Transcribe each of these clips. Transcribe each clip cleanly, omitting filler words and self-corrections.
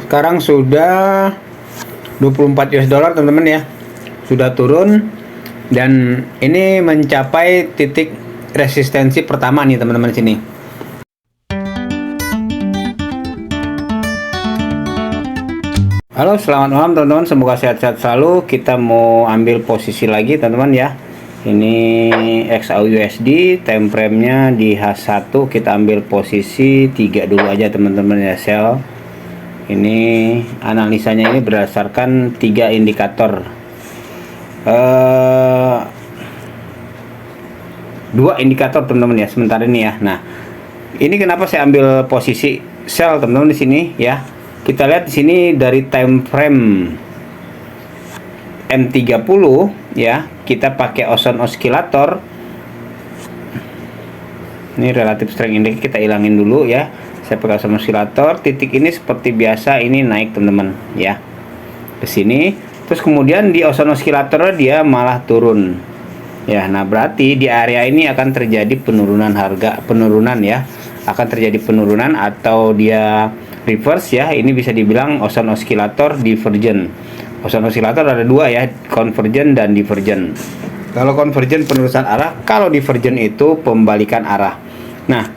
sekarang sudah 24 US dollar teman-teman ya, sudah turun dan ini mencapai titik resistensi pertama nih teman-teman sini. Halo, selamat malam teman-teman, semoga sehat-sehat selalu. Kita mau ambil posisi lagi teman-teman ya. Ini XAUUSD, time frame-nya di H1, kita ambil posisi 3 dulu aja teman-teman ya, sell. Ini analisanya ini berdasarkan 3 indikator. 2 indikator teman-teman ya sementara ini ya. Nah, ini kenapa saya ambil posisi sell teman-teman di sini ya. Kita lihat di sini dari time frame M30 ya, kita pakai Ozone Oscillator. Ini relative strength index kita ilangin dulu ya. Saya pakai Ozone Oscillator, titik ini seperti biasa ini naik teman-teman ya. Ke sini, terus kemudian di Ozone Oscillator dia malah turun. Ya, nah berarti di area ini akan terjadi penurunan harga, penurunan ya. Akan terjadi penurunan atau dia reverse ya. Ini bisa dibilang Ozone Oscillator divergent. Ozone Oscillator ada 2 ya, convergent dan divergent. Kalau convergent penerusan arah, kalau divergent itu pembalikan arah. Nah,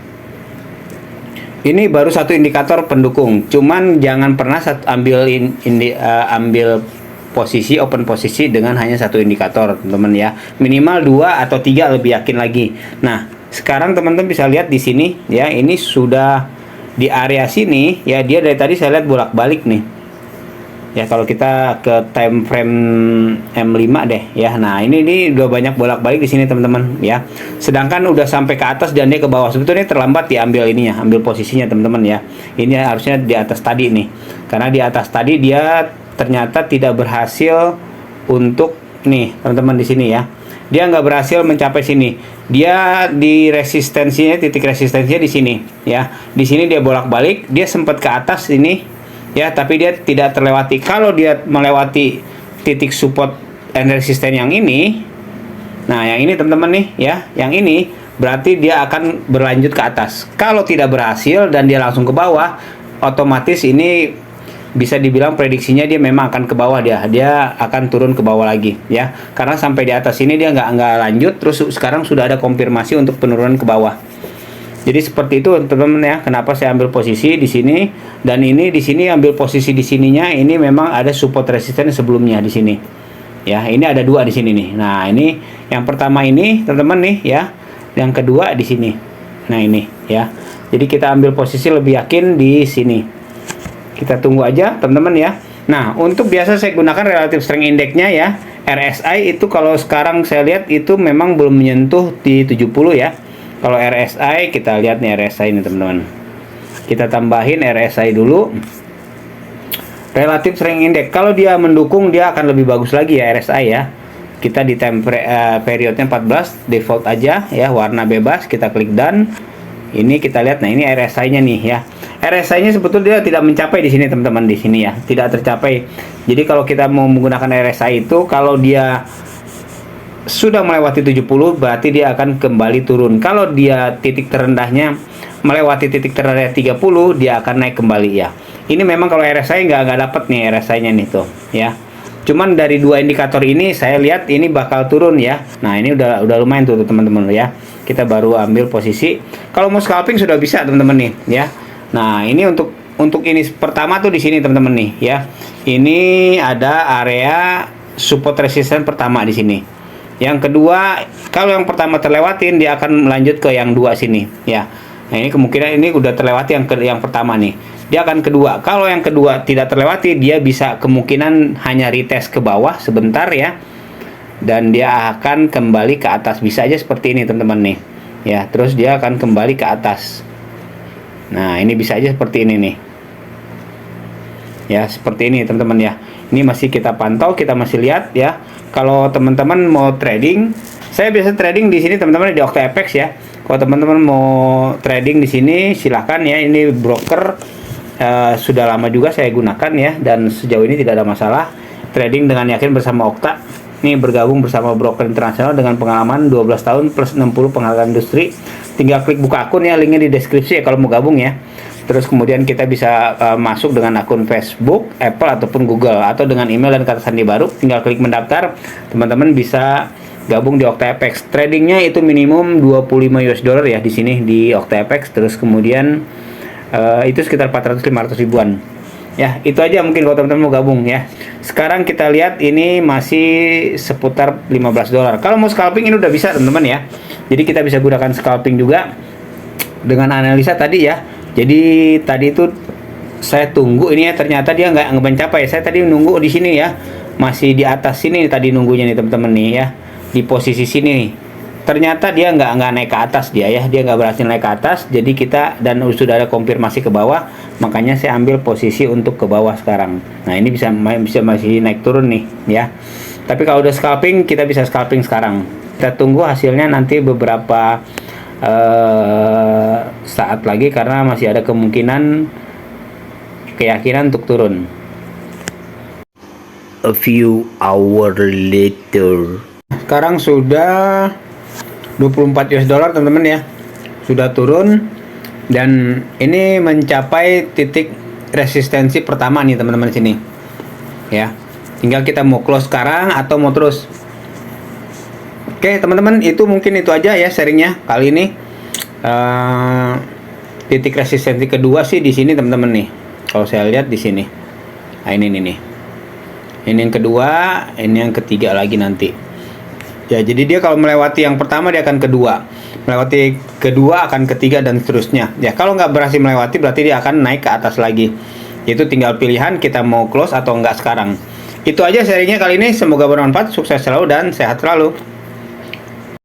ini baru satu indikator pendukung. Cuman jangan pernah ambil posisi open posisi dengan hanya satu indikator teman-teman ya. Minimal 2 atau 3 lebih yakin lagi. Nah, sekarang teman-teman bisa lihat di sini ya, ini sudah di area sini ya, dia dari tadi saya lihat bolak-balik nih ya. Kalau kita ke time frame M5 deh ya, nah ini udah banyak bolak-balik di sini teman-teman ya. Sedangkan udah sampai ke atas dan dia ke bawah, sebetulnya terlambat diambil ininya, ambil posisinya teman-teman ya. Ini harusnya di atas tadi nih, karena di atas tadi dia ternyata tidak berhasil untuk nih teman-teman di sini ya. Dia nggak berhasil mencapai sini. Dia di resistensinya, titik resistensinya di sini ya. Di sini dia bolak-balik, dia sempat ke atas ini ya, tapi dia tidak terlewati. Kalau dia melewati titik support and resistance yang ini, nah yang ini teman-teman nih ya, yang ini berarti dia akan berlanjut ke atas. Kalau tidak berhasil dan dia langsung ke bawah, otomatis ini bisa dibilang prediksinya dia memang akan ke bawah, dia akan turun ke bawah lagi ya, karena sampai di atas ini dia nggak lanjut, terus sekarang sudah ada konfirmasi untuk penurunan ke bawah. Jadi seperti itu teman-teman ya, kenapa saya ambil posisi di sini, dan ini di sini ambil posisi di sininya, ini memang ada support resistance sebelumnya di sini ya. Ini ada 2 di sini nih. Nah, ini yang pertama ini teman-teman nih ya, yang kedua di sini. Nah, ini ya, jadi kita ambil posisi lebih yakin di sini. Kita tunggu aja teman-teman ya. Nah, untuk biasa saya gunakan relative strength index-nya ya, RSI itu kalau sekarang saya lihat itu memang belum menyentuh di 70 ya. Kalau RSI kita lihat nih, RSI ini teman-teman. Kita tambahin RSI dulu. Relative strength index kalau dia mendukung dia akan lebih bagus lagi ya RSI ya. Kita di time periodnya 14 default aja ya, warna bebas, kita klik done. Ini kita lihat, nah ini RSI-nya nih ya. RSI-nya sebetulnya tidak mencapai di sini teman-teman, di sini ya, tidak tercapai. Jadi kalau kita mau menggunakan RSI itu, kalau dia sudah melewati 70 berarti dia akan kembali turun. Kalau dia titik terendahnya melewati titik terendah 30, dia akan naik kembali ya. Ini memang kalau RSI nggak dapat nih RSI-nya nih tuh ya. Cuman dari 2 indikator ini saya lihat ini bakal turun ya. Nah, ini udah lumayan tuh teman-teman ya. Kita baru ambil posisi. Kalau mau scalping sudah bisa teman-teman nih ya. Nah, ini untuk ini pertama tuh di sini teman-teman nih ya. Ini ada area support resistance pertama di sini. Yang kedua, kalau yang pertama terlewatin dia akan melanjut ke yang 2 sini ya. Nah, ini kemungkinan ini udah terlewati yang pertama nih. Dia akan kedua. Kalau yang kedua tidak terlewati, dia bisa kemungkinan hanya retest ke bawah sebentar ya. Dan dia akan kembali ke atas. Bisa aja seperti ini teman-teman nih. Ya, terus dia akan kembali ke atas. Nah, ini bisa aja seperti ini nih. Ya, seperti ini teman-teman ya. Ini masih kita pantau, kita masih lihat ya. Kalau teman-teman mau trading, saya biasa trading di sini teman-teman di OctaFX ya. Kalau teman-teman mau trading di sini silahkan ya. Ini broker sudah lama juga saya gunakan ya, dan sejauh ini tidak ada masalah. Trading dengan yakin bersama Okta. Ini bergabung bersama broker internasional dengan pengalaman 12 tahun plus 60 pengalaman industri. Tinggal klik buka akun ya, linknya di deskripsi ya kalau mau gabung ya. Terus kemudian kita bisa masuk dengan akun Facebook, Apple ataupun Google, atau dengan email dan kata sandi baru. Tinggal klik mendaftar. Teman-teman bisa gabung di OctaFX. Tradingnya itu minimum 25 US dollar ya di sini di OctaFX. Terus kemudian itu sekitar 400-500 ribuan. Ya, itu aja mungkin kalau teman-teman mau gabung ya. Sekarang kita lihat ini masih seputar 15 dolar. Kalau mau scalping ini udah bisa teman-teman ya. Jadi kita bisa gunakan scalping juga dengan analisa tadi ya. Jadi tadi itu saya tunggu ini ya, ternyata dia nggak mencapai. Saya tadi nunggu di sini ya, masih di atas sini tadi nunggunya nih teman-teman nih ya, di posisi sini nih. Ternyata dia nggak naik ke atas dia ya, dia nggak berhasil naik ke atas. Jadi kita dan sudah ada konfirmasi ke bawah, makanya saya ambil posisi untuk ke bawah sekarang. Nah ini bisa masih naik turun nih ya. Tapi kalau udah scalping kita bisa scalping sekarang. Kita tunggu hasilnya nanti beberapa saat lagi karena masih ada keyakinan untuk turun. A few hours later. Sekarang sudah 24 US dollar teman-teman ya. Sudah turun dan ini mencapai titik resistensi pertama nih teman-teman sini. Ya. Tinggal kita mau close sekarang atau mau terus. Oke teman-teman, itu mungkin itu aja ya sharingnya kali ini. Titik resistensi kedua sih di sini teman-teman nih. Kalau saya lihat di sini. Nah, ini nih. Ini yang kedua, ini yang ketiga lagi nanti. Ya, jadi dia kalau melewati yang pertama dia akan kedua. Melewati kedua akan ketiga dan seterusnya. Ya, kalau nggak berhasil melewati berarti dia akan naik ke atas lagi. Itu tinggal pilihan kita mau close atau nggak sekarang. Itu aja sharingnya kali ini. Semoga bermanfaat, sukses selalu dan sehat selalu.